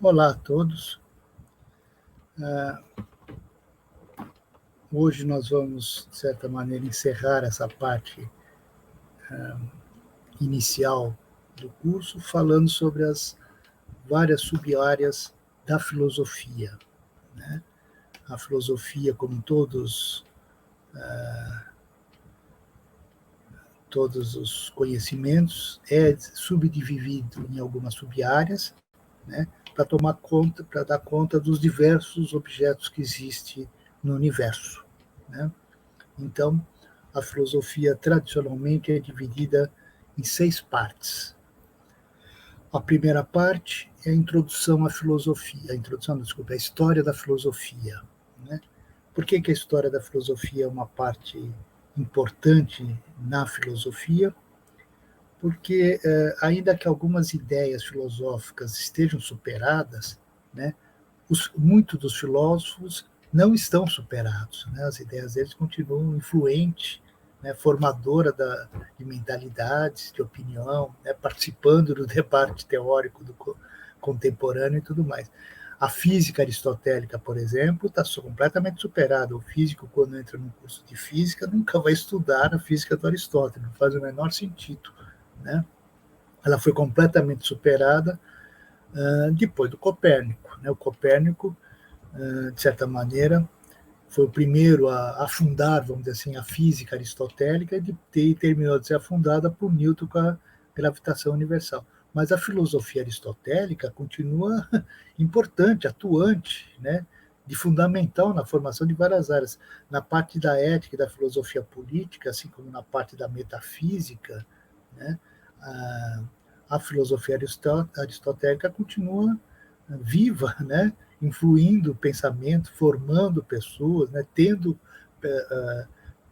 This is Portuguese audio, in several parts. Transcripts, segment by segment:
Olá a todos. Hoje nós vamos, de certa maneira, encerrar essa parte inicial do curso, falando sobre as várias sub-áreas da filosofia, né? A filosofia, como todos os conhecimentos, é subdividido em algumas sub-áreas, né? Para dar conta dos diversos objetos que existem no universo, né? Então, a filosofia tradicionalmente é dividida em 6 partes. A primeira parte é a introdução à filosofia, a história da filosofia, né? Por que a história da filosofia é uma parte importante na filosofia? Porque, ainda que algumas ideias filosóficas estejam superadas, né, muitos dos filósofos não estão superados, né? As ideias deles continuam influentes, né, formadora de mentalidades, de opinião, né, participando do debate teórico do contemporâneo e tudo mais. A física aristotélica, por exemplo, está completamente superada. O físico, quando entra num curso de física, nunca vai estudar a física do Aristóteles, não faz o menor sentido, né? Ela foi completamente superada depois do Copérnico, né? O Copérnico, de certa maneira, foi o primeiro a afundar, vamos dizer assim, a física aristotélica e terminou de ser afundada por Newton com a gravitação universal. Mas a filosofia aristotélica continua importante, atuante, né? De fundamental na formação de várias áreas, na parte da ética e da filosofia política, assim como na parte da metafísica, né? A filosofia aristotélica continua viva, né? Influindo o pensamento, formando pessoas, né? Tendo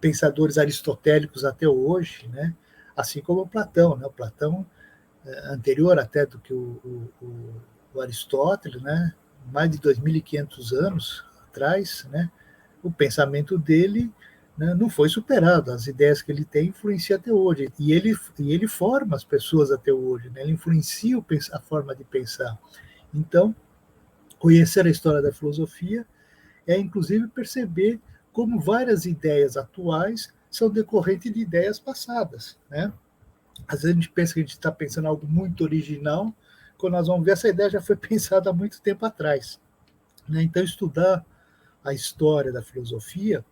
pensadores aristotélicos até hoje, né? Assim como o Platão, né? O Platão, anterior até do que o Aristóteles, né? Mais de 2.500 anos atrás, né? O pensamento dele, né, não foi superado, as ideias que ele tem influenciam até hoje, e ele forma as pessoas até hoje, né? Ele influencia a forma de pensar. Então, conhecer a história da filosofia é, inclusive, perceber como várias ideias atuais são decorrentes de ideias passadas, né? Às vezes a gente pensa que a gente está pensando em algo muito original, quando nós vamos ver, essa ideia já foi pensada há muito tempo atrás, né? Então, estudar a história da filosofia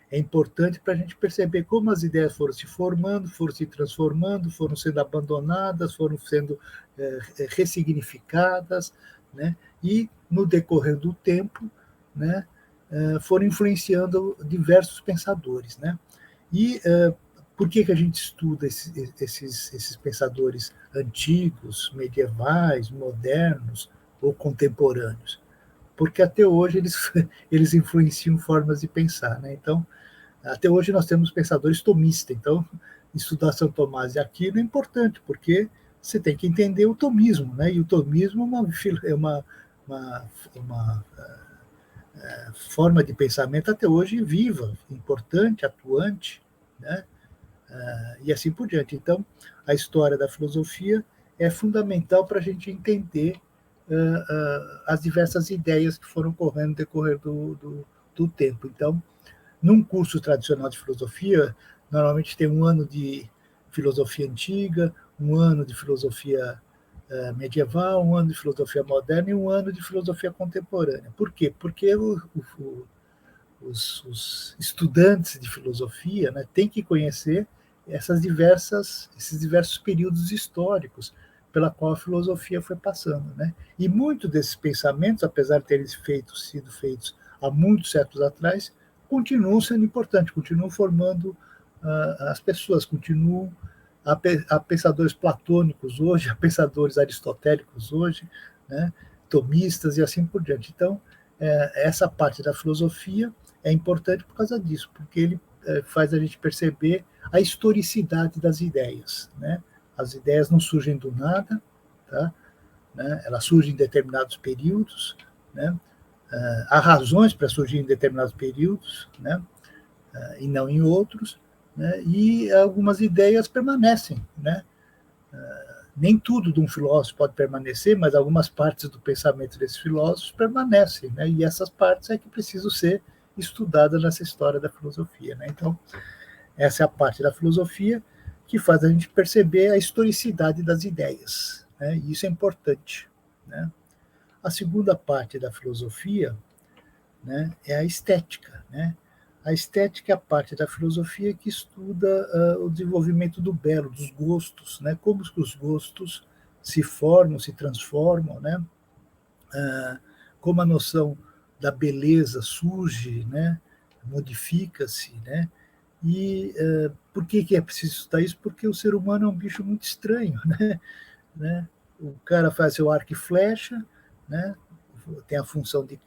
é importante para a gente perceber como as ideias foram se formando, foram se transformando, foram sendo abandonadas, foram sendo ressignificadas, né? E, no decorrer do tempo, né, foram influenciando diversos pensadores, né? E por que a gente estuda esses pensadores antigos, medievais, modernos ou contemporâneos? Porque até hoje eles influenciam formas de pensar, né? Então, até hoje nós temos pensadores tomistas. Então, estudar São Tomás de Aquino é importante, porque você tem que entender o tomismo, né? E o tomismo é uma forma de pensamento até hoje viva, importante, atuante, né? E assim por diante. Então, a história da filosofia é fundamental para a gente entender as diversas ideias que foram correndo no decorrer do tempo. Então, num curso tradicional de filosofia, normalmente tem um ano de filosofia antiga, um ano de filosofia medieval, um ano de filosofia moderna e um ano de filosofia contemporânea. Por quê? Porque os estudantes de filosofia, né, têm que conhecer esses diversos períodos históricos pela qual a filosofia foi passando, né? E muitos desses pensamentos, apesar de terem sido feitos há muitos séculos atrás, continuam sendo importantes, continuam formando as pessoas, continuam a pensadores platônicos hoje, a pensadores aristotélicos hoje, né? Tomistas e assim por diante. Então, essa parte da filosofia é importante por causa disso, porque ele faz a gente perceber a historicidade das ideias, né? As ideias não surgem do nada, tá? Né? Elas surgem em determinados períodos, né? Há razões para surgir em determinados períodos, né? E não em outros, né? E algumas ideias permanecem, né? Nem tudo de um filósofo pode permanecer, mas algumas partes do pensamento desses filósofos permanecem, né? E essas partes é que precisam ser estudadas nessa história da filosofia, né? Então, essa é a parte da filosofia que faz a gente perceber a historicidade das ideias, né? E isso é importante, né? A segunda parte da filosofia, né, é a estética, né? A estética é a parte da filosofia que estuda o desenvolvimento do belo, dos gostos, né? Como os gostos se formam, se transformam, né? Como a noção da beleza surge, né? Modifica-se, né? E por que é preciso estudar isso? Porque o ser humano é um bicho muito estranho, né? O cara faz seu arco e flecha, né? Tem a função de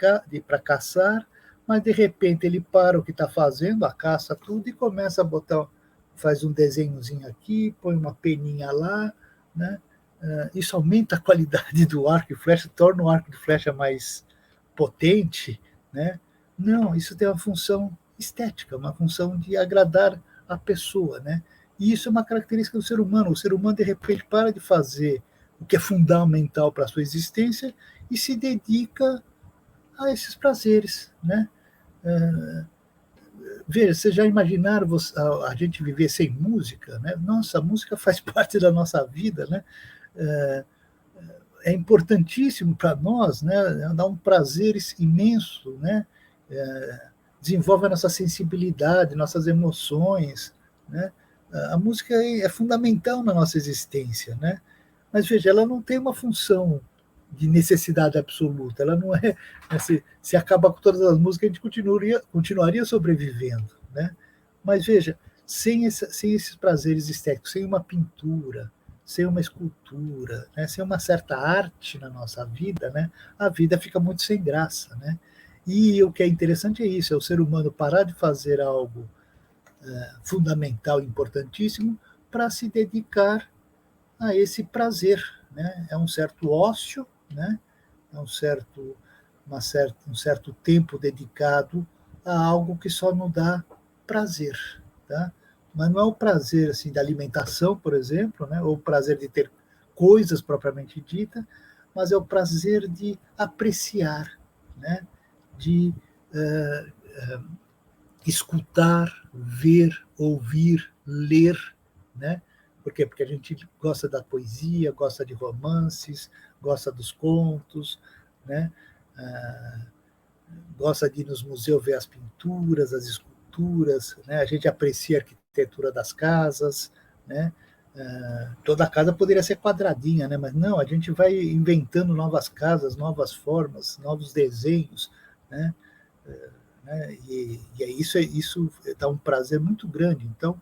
para caçar, mas de repente ele para o que está fazendo, a caça tudo, e começa a botar, faz um desenhozinho aqui, põe uma peninha lá, né? Isso aumenta a qualidade do arco e flecha, torna o arco de flecha mais potente, né? Não, isso tem uma função estética, uma função de agradar a pessoa, né? E isso é uma característica do ser humano. O ser humano, de repente, para de fazer o que é fundamental para a sua existência e se dedica a esses prazeres, né? Veja, vocês já imaginaram a gente viver sem música, né? Nossa, a música faz parte da nossa vida, né? É importantíssimo para nós, né? Dá um prazer imenso, né? Desenvolve a nossa sensibilidade, nossas emoções, né? A música é fundamental na nossa existência, né? Mas veja, ela não tem uma função de necessidade absoluta, ela não é, se acabar com todas as músicas, a gente continuaria sobrevivendo, né? Mas veja, sem esses prazeres estéticos, sem uma pintura, sem uma escultura, né, sem uma certa arte na nossa vida, né, a vida fica muito sem graça, né? E o que é interessante é isso, é o ser humano parar de fazer algo fundamental, importantíssimo, para se dedicar a esse prazer, né? É um certo ócio, né? É um certo tempo dedicado a algo que só não dá prazer, tá? Mas não é o prazer assim da alimentação, por exemplo, né? Ou o prazer de ter coisas propriamente dita, mas é o prazer de apreciar, né? De escutar, ver, ouvir, ler, né? Por quê? Porque a gente gosta da poesia, gosta de romances, gosta dos contos, né? Gosta de ir nos museus ver as pinturas, as esculturas, né? A gente aprecia a arquitetura das casas, né? Toda casa poderia ser quadradinha, né? Mas não, a gente vai inventando novas casas, novas formas, novos desenhos, né? E isso dá um prazer muito grande. Então,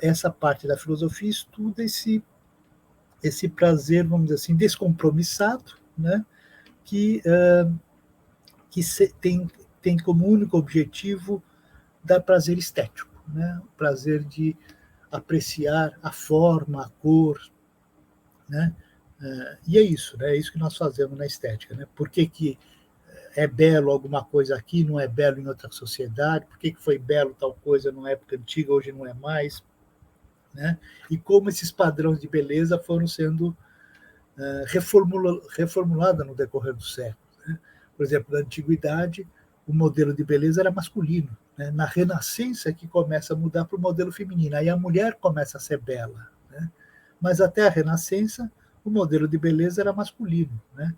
essa parte da filosofia estuda esse prazer, vamos dizer assim, descompromissado, né? Que tem como único objetivo dar prazer estético, né? O prazer de apreciar a forma, a cor, né? E é isso, né? É isso que nós fazemos na estética, né? Por que é belo alguma coisa aqui, não é belo em outra sociedade? Por que foi belo tal coisa numa época antiga, hoje não é mais? Né? E como esses padrões de beleza foram sendo reformulados no decorrer do século. Né? Por exemplo, na antiguidade, o modelo de beleza era masculino. Né? Na Renascença é que começa a mudar para o modelo feminino. Aí a mulher começa a ser bela. Né? Mas até a Renascença, o modelo de beleza era masculino. Né?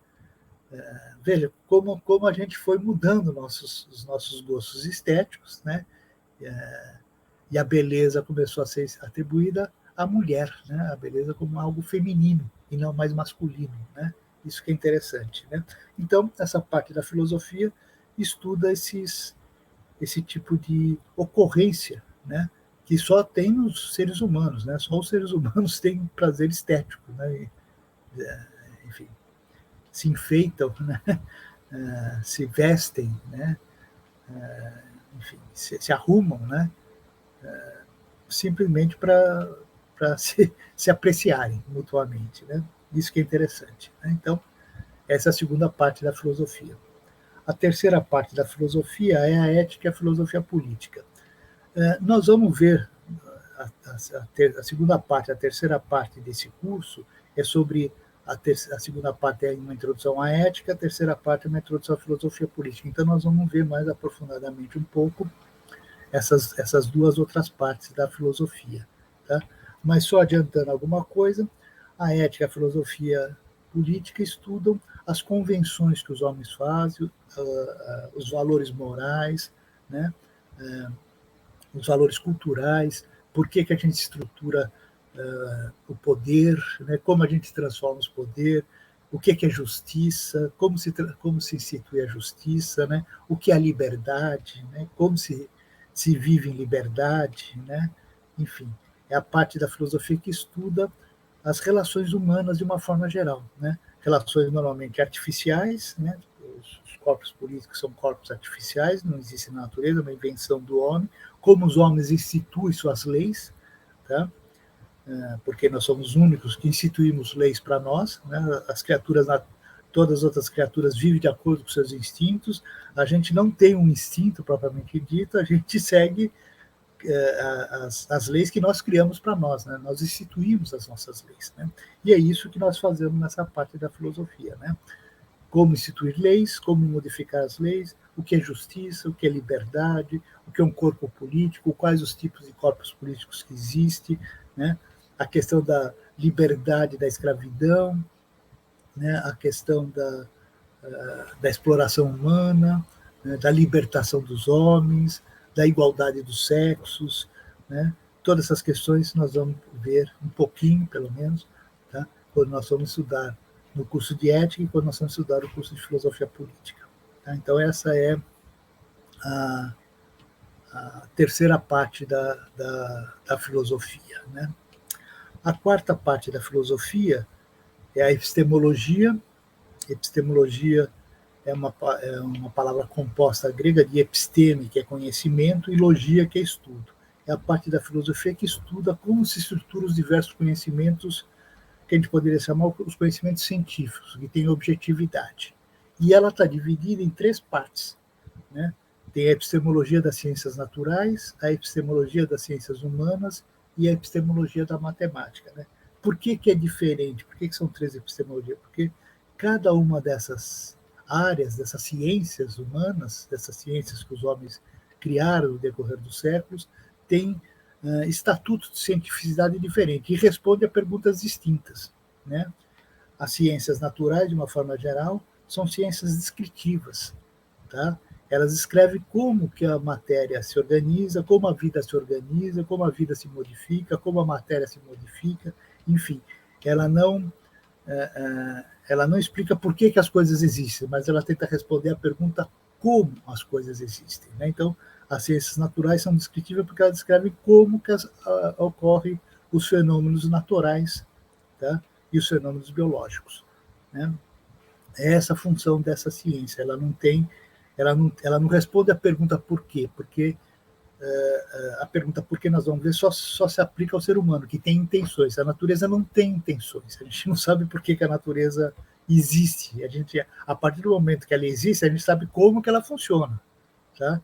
Veja como a gente foi mudando os nossos gostos estéticos, né? E a beleza começou a ser atribuída à mulher, né? A beleza como algo feminino e não mais masculino, né? Isso que é interessante, né? Então, essa parte da filosofia estuda esse tipo de ocorrência, né? Que só tem nos seres humanos, né? Só os seres humanos têm prazer estético, né? Enfim, se enfeitam, né? Se vestem, né? Enfim, se arrumam, né? Simplesmente para se apreciarem mutuamente, né? Isso que é interessante. Né? Então, essa é a segunda parte da filosofia. A terceira parte da filosofia é a ética e a filosofia política. Nós vamos ver a segunda parte, a terceira parte desse curso é sobre a segunda parte é uma introdução à ética, a terceira parte é uma introdução à filosofia política. Então, nós vamos ver mais aprofundadamente um pouco essas duas outras partes da filosofia. Tá? Mas só adiantando alguma coisa, a ética e a filosofia política estudam as convenções que os homens fazem, os valores morais, né? Os valores culturais, por que a gente estrutura o poder, né? Como a gente transforma o poder, o que é justiça, como se institui a justiça, né? O que é a liberdade, né? Como se vive em liberdade, né? Enfim, é a parte da filosofia que estuda as relações humanas de uma forma geral, né? Relações normalmente artificiais, né? Os corpos políticos são corpos artificiais, não existe na natureza, é uma invenção do homem, como os homens instituem suas leis, tá? Porque nós somos os únicos que instituímos leis para nós, né? As criaturas, todas as outras criaturas vivem de acordo com seus instintos, a gente não tem um instinto propriamente dito, a gente segue as leis que nós criamos para nós, né? Nós instituímos as nossas leis, né? E é isso que nós fazemos nessa parte da filosofia, né? Como instituir leis, como modificar as leis, o que é justiça, o que é liberdade, o que é um corpo político, quais os tipos de corpos políticos que existem, né? A questão da liberdade da escravidão, né? A questão da exploração humana, né? Da libertação dos homens, da igualdade dos sexos, né? Todas essas questões nós vamos ver um pouquinho, pelo menos, tá? Quando nós vamos estudar no curso de ética e quando nós vamos estudar o curso de filosofia política. Tá? Então, essa é a terceira parte da filosofia. Né? A quarta parte da filosofia é a epistemologia. Epistemologia é uma palavra composta grega de episteme, que é conhecimento, e logia, que é estudo. É a parte da filosofia que estuda como se estruturam os diversos conhecimentos que a gente poderia chamar os conhecimentos científicos, que têm objetividade. E ela está dividida em três partes. Né? Tem a epistemologia das ciências naturais, a epistemologia das ciências humanas e a epistemologia da matemática. Né? Por que é diferente? Por que são três epistemologias? Porque cada uma dessas áreas, dessas ciências humanas, dessas ciências que os homens criaram no decorrer dos séculos, tem estatutos de cientificidade diferente e responde a perguntas distintas. Né? As ciências naturais, de uma forma geral, são ciências descritivas. Tá? Elas descrevem como que a matéria se organiza, como a vida se organiza, como a vida se modifica, como a matéria se modifica, enfim. Ela não explica por que as coisas existem, mas ela tenta responder a pergunta como as coisas existem. Né? Então, as ciências naturais são descritivas porque elas descrevem como que ocorrem os fenômenos naturais, tá? E os fenômenos biológicos. Né? É essa a função dessa ciência. Ela não responde a pergunta por quê, porque a pergunta por que nós vamos ver só se aplica ao ser humano, que tem intenções. A natureza não tem intenções. A gente não sabe por que a natureza existe. A partir do momento que ela existe, a gente sabe como que ela funciona. Tá?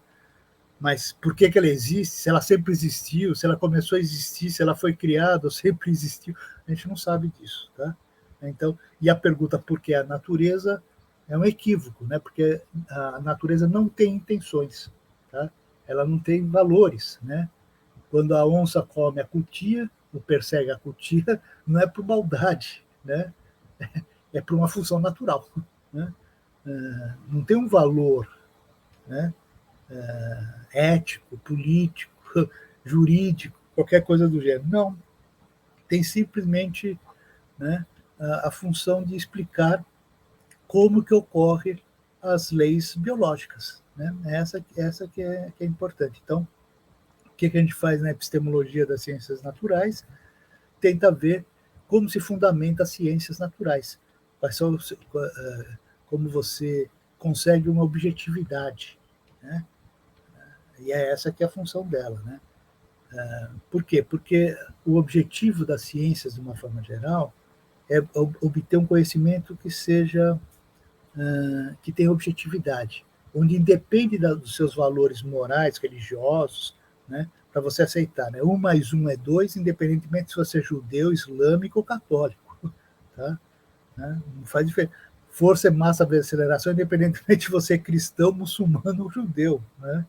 Mas por que ela existe? Se ela sempre existiu, se ela começou a existir, se ela foi criada ou sempre existiu, a gente não sabe disso. Tá? Então, e a pergunta por que a natureza é um equívoco, né? Porque a natureza não tem intenções. Tá? Ela não tem valores, né? Quando a onça come a cutia, ou persegue a cutia, não é por maldade, né? É por uma função natural, né? Não tem um valor, né? Ético, político, jurídico, qualquer coisa do gênero. Não, tem simplesmente, né, a função de explicar como que ocorrem as leis biológicas. Né? Essa que é importante. Então, o que a gente faz na epistemologia das ciências naturais? Tenta ver como se fundamenta as ciências naturais. Como você consegue uma objetividade. Né? E é essa que é a função dela. Né? Por quê? Porque o objetivo das ciências, de uma forma geral, é obter um conhecimento que tenha objetividade, onde independe dos seus valores morais, religiosos, né, para você aceitar, né? 1 mais 1 é 2, independentemente se você é judeu, islâmico ou católico. Tá? Né? Não faz diferença. Força é massa vezes aceleração, independentemente se você é cristão, muçulmano ou judeu. Né?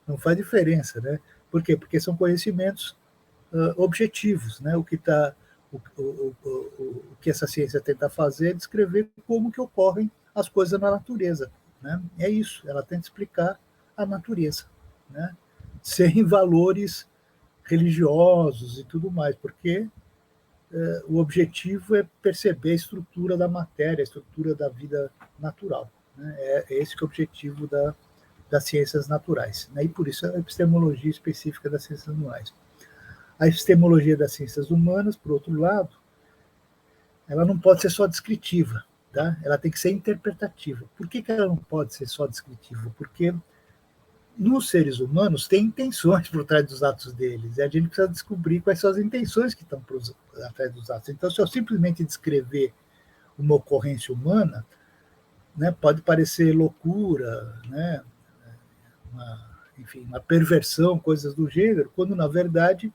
Não faz diferença. Né? Por quê? Porque são conhecimentos objetivos. Né? O que essa ciência tenta fazer é descrever como que ocorrem as coisas na natureza. Né? É isso, ela tenta explicar a natureza, né? Sem valores religiosos e tudo mais, porque o objetivo é perceber a estrutura da matéria, a estrutura da vida natural. Né? É esse que é o objetivo das ciências naturais. Né? E por isso a epistemologia específica das ciências naturais. A epistemologia das ciências humanas, por outro lado, ela não pode ser só descritiva, tá? Ela tem que ser interpretativa. Por que ela não pode ser só descritiva? Porque nos seres humanos tem intenções por trás dos atos deles, e a gente precisa descobrir quais são as intenções que estão por trás dos atos. Então, se eu simplesmente descrever uma ocorrência humana, né, pode parecer loucura, né, uma perversão, coisas do gênero, quando, na verdade,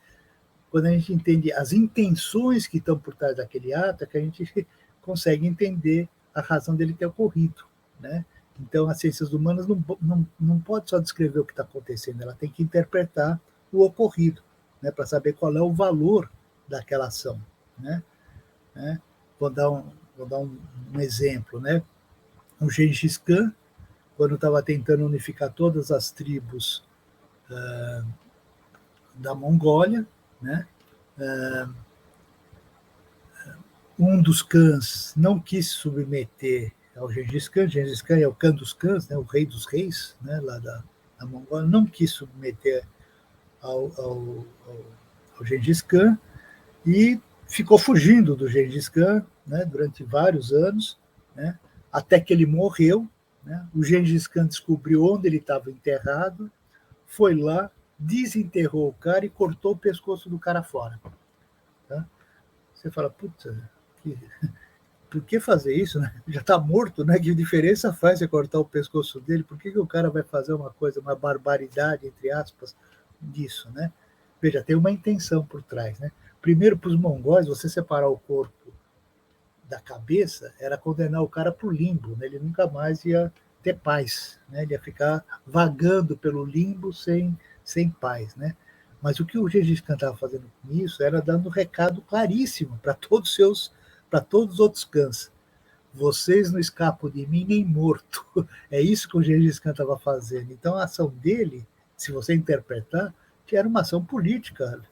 quando a gente entende as intenções que estão por trás daquele ato, é que a gente consegue entender a razão dele ter ocorrido, né? Então, as ciências humanas não pode só descrever o que está acontecendo, ela tem que interpretar o ocorrido, né, para saber qual é o valor daquela ação. Né? Vou dar um exemplo. Né? O Gengis Khan, quando estava tentando unificar todas as tribos da Mongólia, né? Um dos cães não quis se submeter ao Gengis Khan. Gengis Khan é o Khan dos cães, né? O rei dos reis, né? Lá da Mongólia, não quis submeter ao Gengis Khan e ficou fugindo do Gengis Khan, né? Durante vários anos, né? Até que ele morreu. Né? O Gengis Khan descobriu onde ele estava enterrado, foi lá, desenterrou o cara e cortou o pescoço do cara fora. Tá? Você fala, puta, por que fazer isso? Né? Já está morto, né? Que diferença faz você cortar o pescoço dele? Por que o cara vai fazer uma coisa, uma barbaridade, entre aspas, disso? Né? Veja, tem uma intenção por trás. Né? Primeiro, para os mongóis, você separar o corpo da cabeça era condenar o cara para o limbo. Né? Ele nunca mais ia ter paz. Né? Ele ia ficar vagando pelo limbo sem paz. Né? Mas o que o Gengis Khan estava fazendo com isso era dando um recado claríssimo para todos os outros cães. Vocês não escapam de mim nem morto. É isso que o Gengis Khan estava fazendo. Então a ação dele, se você interpretar, que era uma ação política,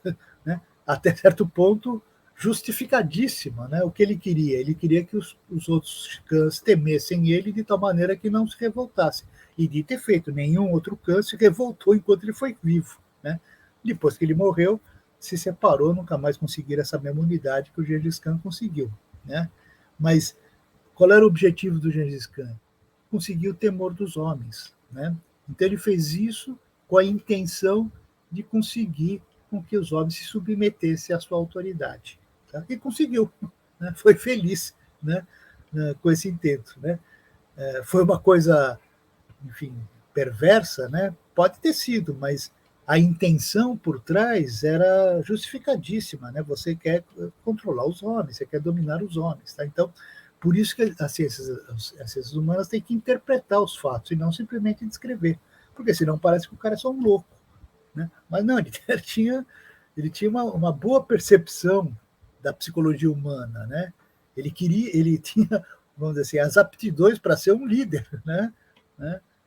né? Até certo ponto justificadíssima. Né? O que ele queria? Ele queria que os outros cães temessem ele de tal maneira que não se revoltassem. E de ter feito, nenhum outro cã se revoltou enquanto ele foi vivo. Né? Depois que ele morreu, se separou, nunca mais conseguiram essa mesma unidade que o Gengis Khan conseguiu. Né? Mas qual era o objetivo do Gengis Khan? Conseguir o temor dos homens. Né? Então ele fez isso com a intenção de conseguir com que os homens se submetessem à sua autoridade. Tá? E conseguiu. Né? Foi feliz, né? Com esse intento. Né? Foi uma coisa, enfim, perversa, né? Pode ter sido, mas a intenção por trás era justificadíssima. Né? Você quer controlar os homens, você quer dominar os homens. Tá? Então, por isso que as ciências humanas têm que interpretar os fatos e não simplesmente descrever, porque senão parece que o cara é só um louco. Né? Mas não, ele tinha uma boa percepção da psicologia humana. Né? Ele tinha, vamos dizer assim, as aptidões para ser um líder, né?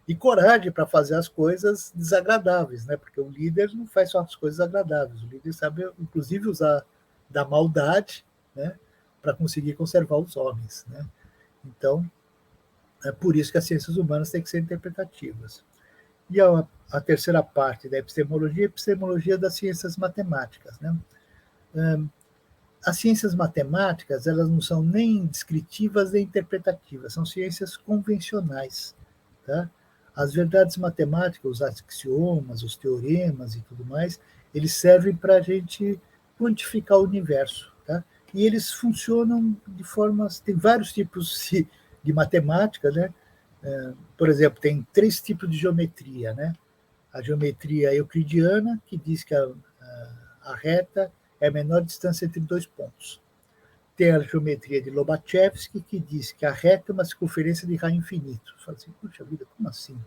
E coragem para fazer as coisas desagradáveis, né? Porque o líder não faz só as coisas agradáveis, o líder sabe, inclusive, usar da maldade, né? Para conseguir conservar os homens. Né? Então, é por isso que as ciências humanas têm que ser interpretativas. E a terceira parte da epistemologia é a epistemologia das ciências matemáticas. Né? As ciências matemáticas, elas não são nem descritivas nem interpretativas, são ciências convencionais. Tá? As verdades matemáticas, os axiomas, os teoremas e tudo mais, eles servem para a gente quantificar o universo. Tá? E eles funcionam de formas... Tem vários tipos de matemática, né? Por exemplo, tem 3 tipos de geometria. Né? a geometria euclidiana, que diz que a reta é a menor distância entre dois pontos. Tem a geometria de Lobachevsky, que diz que a reta é uma circunferência de raio infinito. Você fala assim, puxa vida, como assim?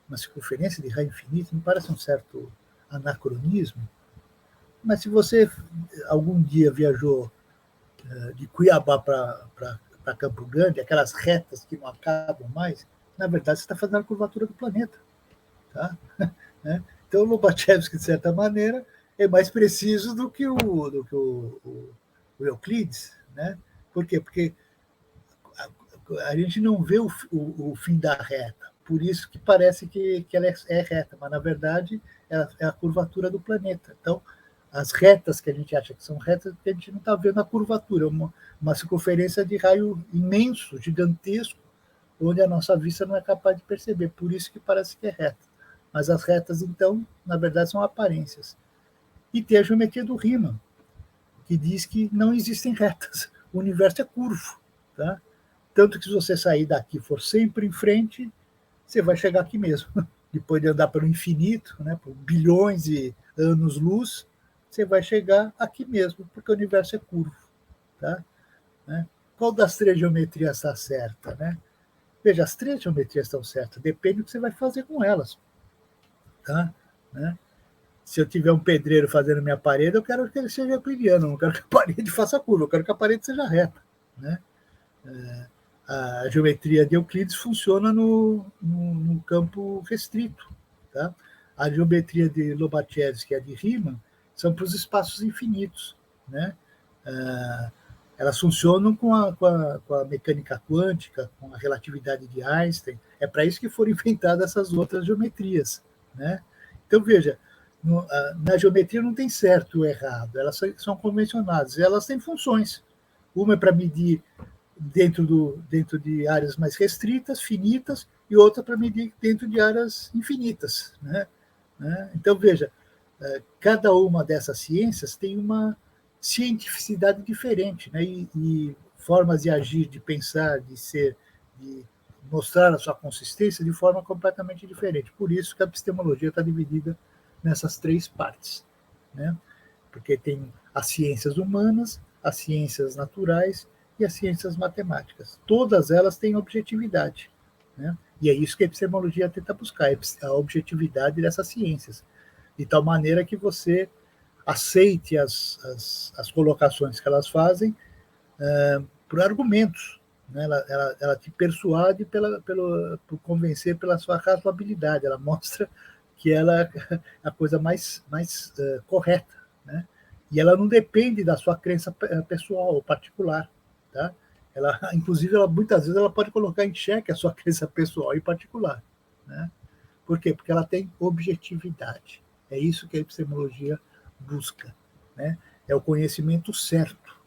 Uma circunferência de raio infinito? Não parece um certo anacronismo? Mas se você algum dia viajou de Cuiabá para Campo Grande, aquelas retas que não acabam mais, na verdade você está fazendo a curvatura do planeta. Tá? Então, o Lobachevsky, de certa maneira, é mais preciso do que o Euclides. Né? Por quê? Porque a gente não vê o fim da reta, por isso que parece que ela é reta, mas, na verdade, é a curvatura do planeta. Então, as retas que a gente acha que são retas, a gente não está vendo a curvatura, uma circunferência de raio imenso, gigantesco, onde a nossa vista não é capaz de perceber, por isso que parece que é reta. Mas as retas, então, na verdade, são aparências. E tem a geometria do Riemann, que diz que não existem retas, o universo é curvo. Tá? Tanto que se você sair daqui e for sempre em frente, você vai chegar aqui mesmo. Depois de andar pelo infinito, né, por bilhões de anos-luz, você vai chegar aqui mesmo, porque o universo é curvo. Tá? Qual das três geometrias está certa? Né? Veja, as três geometrias estão certas, depende do que você vai fazer com elas. Tá? Né? Se eu tiver um pedreiro fazendo minha parede, eu quero que ele seja euclidiano, não quero que a parede faça curva, eu quero que a parede seja reta. Né? A geometria de Euclides funciona no campo restrito. Tá? A geometria de Lobachevsky e a de Riemann são para os espaços infinitos. Né? Elas funcionam com a mecânica quântica, com a relatividade de Einstein. É para isso que foram inventadas essas outras geometrias. Né? Então, veja, na geometria não tem certo ou errado, elas são convencionadas, elas têm funções. Uma é para medir dentro de áreas mais restritas, finitas, e outra para medir dentro de áreas infinitas. Né? Então, veja, cada uma dessas ciências tem uma cientificidade diferente, né? E formas de agir, de pensar, de ser, de mostrar a sua consistência de forma completamente diferente. Por isso que a epistemologia está dividida nessas três partes. Né? Porque tem as ciências humanas, as ciências naturais e as ciências matemáticas. Todas elas têm objetividade. Né? E é isso que a epistemologia tenta buscar, a objetividade dessas ciências. De tal maneira que você aceite as colocações que elas fazem por argumentos. Né? Ela te persuade por convencer pela sua razoabilidade. Ela mostra que ela é a coisa mais correta. Né? E ela não depende da sua crença pessoal ou particular. Tá? Inclusive, muitas vezes ela pode colocar em xeque a sua crença pessoal e particular. Né? Por quê? Porque ela tem objetividade. É isso que a epistemologia busca. Né? É o conhecimento certo.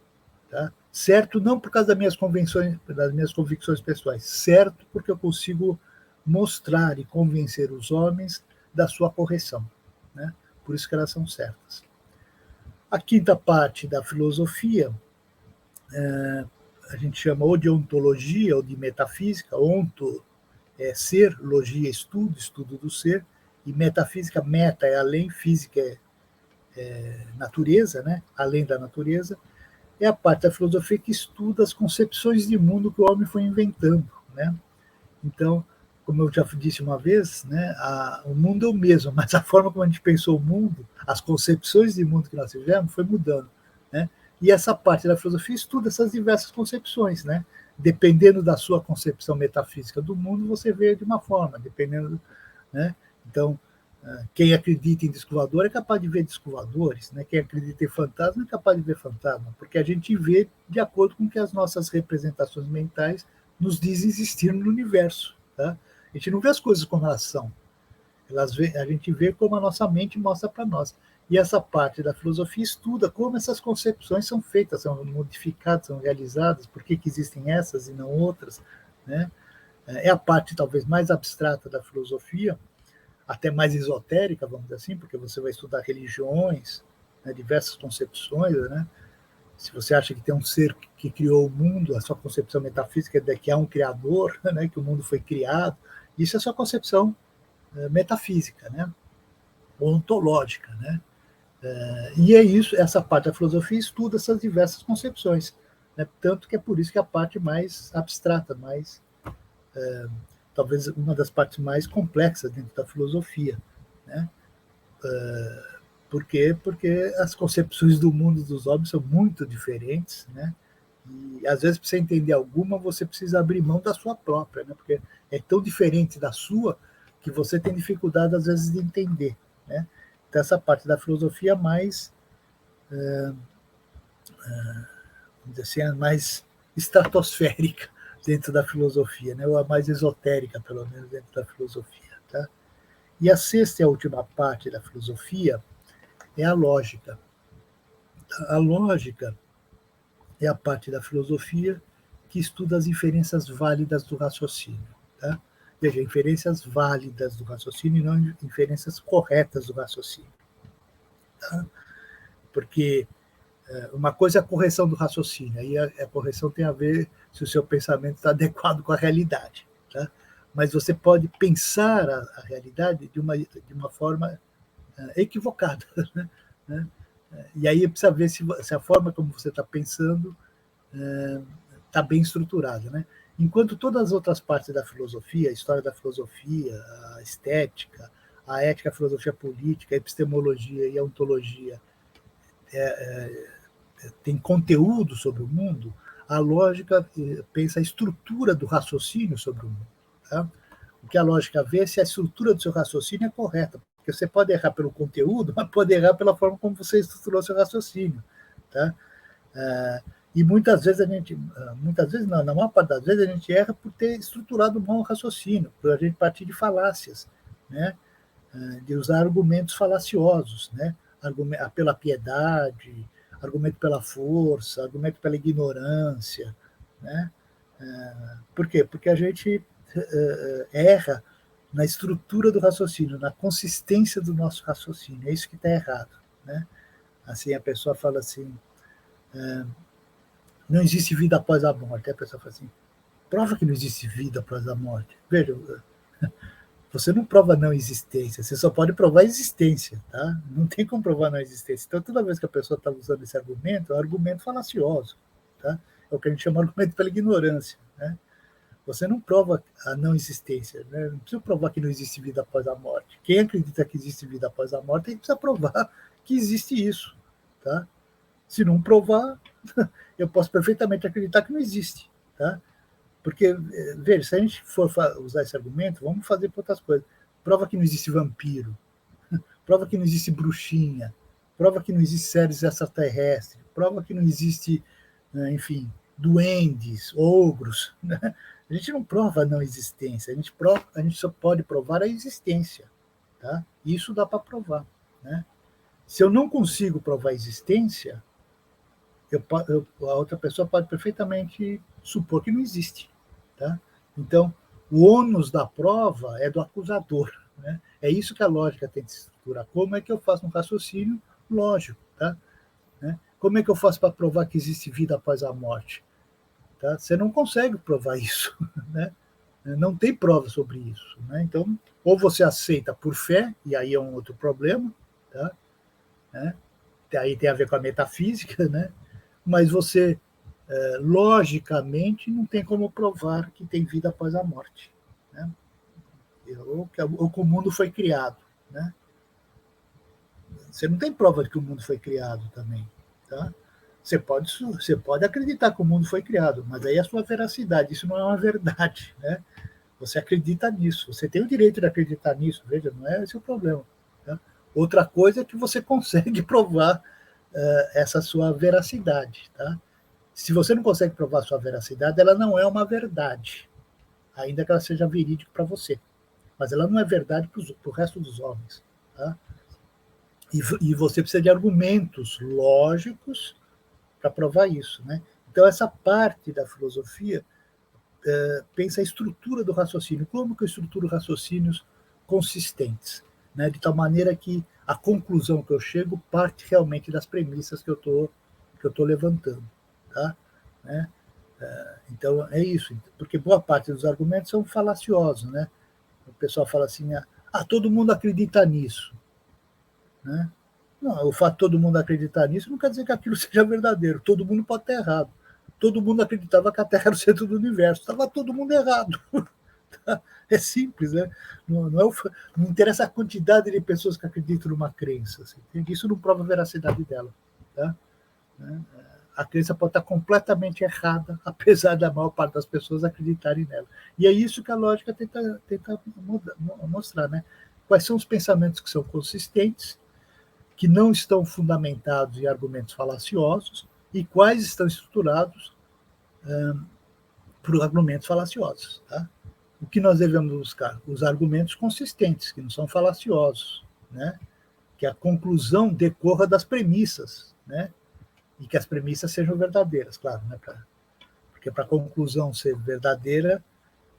Tá? Certo não por causa das minhas convicções pessoais, certo porque eu consigo mostrar e convencer os homens da sua correção. Né? Por isso que elas são certas. A quinta parte da filosofia, a gente chama ou de ontologia ou de metafísica. Onto é ser, logia é estudo do ser, e metafísica, meta é além, física é natureza, né? Além da natureza. É a parte da filosofia que estuda as concepções de mundo que o homem foi inventando. Né? Então, como eu já disse uma vez, né, o mundo é o mesmo, mas a forma como a gente pensou o mundo, as concepções de mundo que nós tivemos, foi mudando. Né? E essa parte da filosofia estuda essas diversas concepções. Né? Dependendo da sua concepção metafísica do mundo, você vê de uma forma, dependendo. Né? Então, quem acredita em disco voador é capaz de ver disco voadores, né? Quem acredita em fantasma é capaz de ver fantasma, porque a gente vê de acordo com o que as nossas representações mentais nos dizem existir no universo. Tá? A gente não vê as coisas como elas são, a gente vê como a nossa mente mostra para nós. E essa parte da filosofia estuda como essas concepções são feitas, são modificadas, são realizadas, por que existem essas e não outras. Né? É a parte talvez mais abstrata da filosofia, até mais esotérica, vamos dizer assim, porque você vai estudar religiões, né, diversas concepções. Né? Se você acha que tem um ser que criou o mundo, a sua concepção metafísica é de que há um criador, né, que o mundo foi criado, isso é a sua concepção metafísica, né? Ontológica, né? E é isso, essa parte da filosofia estuda essas diversas concepções, né? Tanto que é por isso que a parte mais abstrata, mais talvez uma das partes mais complexas dentro da filosofia, né? Por quê? Porque as concepções do mundo dos homens são muito diferentes, né? E às vezes, para você entender alguma, você precisa abrir mão da sua própria, né? Porque é tão diferente da sua que você tem dificuldade, às vezes, de entender, né? Então, essa parte da filosofia mais, vamos dizer assim, a mais estratosférica dentro da filosofia, né? Ou a mais esotérica, pelo menos, dentro da filosofia, tá? E a sexta e a última parte da filosofia é a lógica. A lógica é a parte da filosofia que estuda as inferências válidas do raciocínio. Tá? Veja, inferências válidas do raciocínio e não inferências corretas do raciocínio. Tá? Porque uma coisa é a correção do raciocínio, aí a correção tem a ver se o seu pensamento está adequado com a realidade. Tá? Mas você pode pensar a realidade de uma forma equivocada. Né? E aí precisa ver se a forma como você está pensando está bem estruturada. Né? Enquanto todas as outras partes da filosofia, a história da filosofia, a estética, a ética, a filosofia política, a epistemologia e a ontologia tem conteúdo sobre o mundo, a lógica pensa a estrutura do raciocínio sobre o mundo. Tá? O que a lógica vê é se a estrutura do seu raciocínio é correta. Porque você pode errar pelo conteúdo, mas pode errar pela forma como você estruturou seu raciocínio. Tá? E muitas vezes muitas vezes não, na maior parte das vezes a gente erra por ter estruturado mal o raciocínio, por a gente partir de falácias, né? De usar argumentos falaciosos, né? Pela piedade, argumento pela força, argumento pela ignorância, né? Por quê? Porque a gente erra na estrutura do raciocínio, na consistência do nosso raciocínio. É isso que está errado, né? Assim, a pessoa fala assim, não existe vida após a morte. Aí a pessoa fala assim, prova que não existe vida após a morte. Veja, você não prova não existência, você só pode provar a existência, tá? Não tem como provar não existência. Então, toda vez que a pessoa está usando esse argumento, é um argumento falacioso, tá? É o que a gente chama de argumento pela ignorância, né? Você não prova a não existência, né? Não precisa provar que não existe vida após a morte. Quem acredita que existe vida após a morte, ele precisa provar que existe isso, tá? Se não provar, eu posso perfeitamente acreditar que não existe, tá? Porque, veja, se a gente for usar esse argumento, vamos fazer por outras coisas. Prova que não existe vampiro, prova que não existe bruxinha, prova que não existe seres extraterrestres, prova que não existe, enfim, duendes, ogros. Né? A gente não prova a não existência, a gente só pode provar a existência. Tá? Isso dá para provar. Né? Se eu não consigo provar a existência, a outra pessoa pode perfeitamente supor que não existe. Tá? Então, o ônus da prova é do acusador. Né? É isso que a lógica tem que se estruturar. Como é que eu faço um raciocínio lógico? Tá? Né? Como é que eu faço para provar que existe vida após a morte? Tá? Você não consegue provar isso. Né? Não tem prova sobre isso. Né? Então, ou você aceita por fé, e aí é um outro problema, tá? Né? Aí tem a ver com a metafísica, né? Mas você logicamente não tem como provar que tem vida após a morte, né? Ou que o mundo foi criado, né? Você não tem prova de que o mundo foi criado também, tá? Você pode acreditar que o mundo foi criado, mas aí é a sua veracidade, isso não é uma verdade, né? Você acredita nisso, você tem o direito de acreditar nisso, veja, não é esse o problema. Tá? Outra coisa é que você consegue provar essa sua veracidade, tá? Se você não consegue provar a sua veracidade, ela não é uma verdade, ainda que ela seja verídica para você. Mas ela não é verdade para o resto dos homens. Tá? E você precisa de argumentos lógicos para provar isso. Né? Então, essa parte da filosofia pensa a estrutura do raciocínio. Como que eu estruturo raciocínios consistentes? Né? De tal maneira que a conclusão que eu chego parte realmente das premissas que eu tô levantando. Tá? Né? Então, é isso. Porque boa parte dos argumentos são falaciosos. Né? O pessoal fala assim, todo mundo acredita nisso, né? Não, o fato de todo mundo acreditar nisso não quer dizer que aquilo seja verdadeiro. Todo mundo pode estar errado. Todo mundo acreditava que a Terra era o centro do universo. Estava todo mundo errado. É simples, né? Não interessa a quantidade de pessoas que acreditam numa crença. Assim. Isso não prova a veracidade dela. Tá? A crença pode estar completamente errada, apesar da maior parte das pessoas acreditarem nela. E é isso que a lógica tenta mostrar, né? Quais são os pensamentos que são consistentes, que não estão fundamentados em argumentos falaciosos, e quais estão estruturados por argumentos falaciosos. Tá? O que nós devemos buscar? Os argumentos consistentes, que não são falaciosos, né? Que a conclusão decorra das premissas, né? E que as premissas sejam verdadeiras, claro, né? Porque para a conclusão ser verdadeira,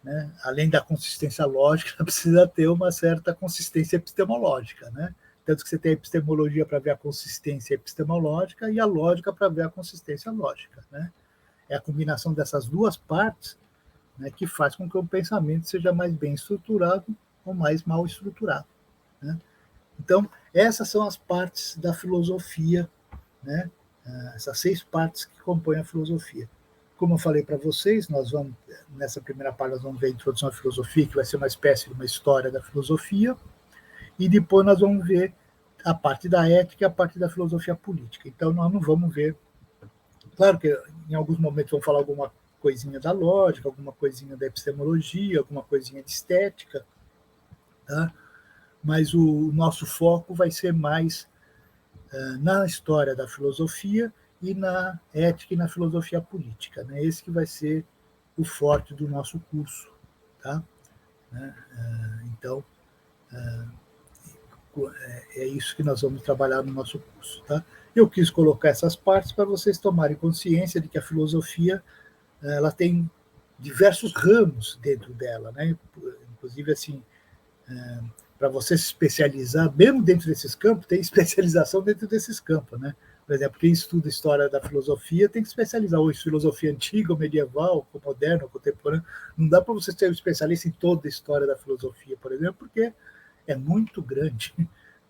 né? Além da consistência lógica, ela precisa ter uma certa consistência epistemológica, né? Tanto que você tem a epistemologia para ver a consistência epistemológica e a lógica para ver a consistência lógica, né? É a combinação dessas duas partes, né, que faz com que o pensamento seja mais bem estruturado ou mais mal estruturado, né? Então, essas são as partes da filosofia, né? Essas 6 partes que compõem a filosofia. Como eu falei para vocês, nessa primeira parte, nós vamos ver a introdução à filosofia, que vai ser uma espécie de uma história da filosofia, e depois nós vamos ver a parte da ética e a parte da filosofia política. Então, nós não vamos ver. Claro que em alguns momentos vamos falar alguma coisinha da lógica, alguma coisinha da epistemologia, alguma coisinha de estética, tá? Mas o nosso foco vai ser mais na história da filosofia e na ética e na filosofia política, né? Esse que vai ser o forte do nosso curso, tá? Então, é isso que nós vamos trabalhar no nosso curso, tá? Eu quis colocar essas partes para vocês tomarem consciência de que a filosofia ela tem diversos ramos dentro dela, né? Inclusive, assim, para você se especializar, mesmo dentro desses campos, tem especialização dentro desses campos, né? Por exemplo, quem estuda história da filosofia tem que especializar ou em filosofia antiga, ou medieval, ou moderna, ou contemporânea. Não dá para você ser um especialista em toda a história da filosofia, por exemplo, porque é muito grande,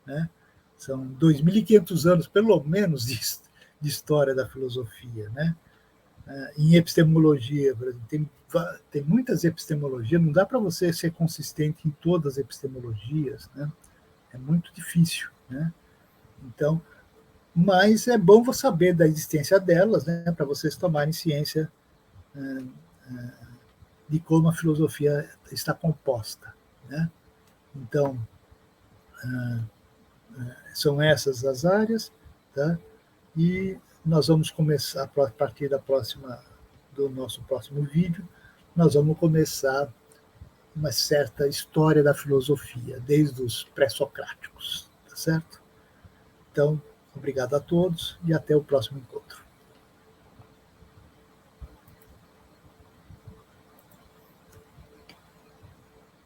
né? São 2.500 anos, pelo menos, de história da filosofia, né? Em epistemologia, por exemplo, tem muitas epistemologias, não dá para você ser consistente em todas as epistemologias, né? É muito difícil, né? Então, mas é bom você saber da existência delas, né? Para vocês tomarem ciência de como a filosofia está composta, né? Então, são essas as áreas, tá? E nós vamos começar, a partir do nosso próximo vídeo, nós vamos começar uma certa história da filosofia, desde os pré-socráticos, tá certo? Então, obrigado a todos e até o próximo encontro.